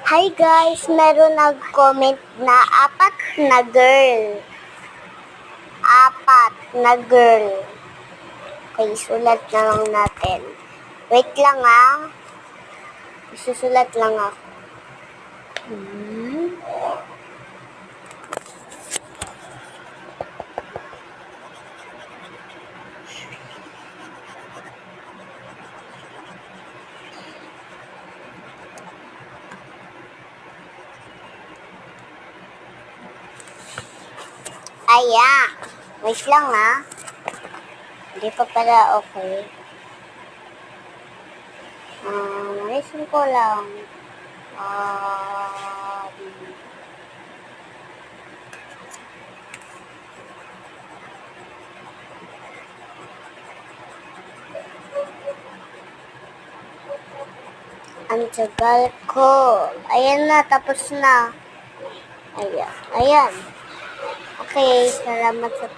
Hi guys, meron nag-comment na apat na girl. Apat na girl. Okay, sulat na lang natin. Wait lang ah. Susulat lang ako. Ayan. Wait lang ah. Hindi pa pala okay. Nalisin ko lang. Ang tagal ko. Ayan na, tapos na. Ayan. Okay, salamat sa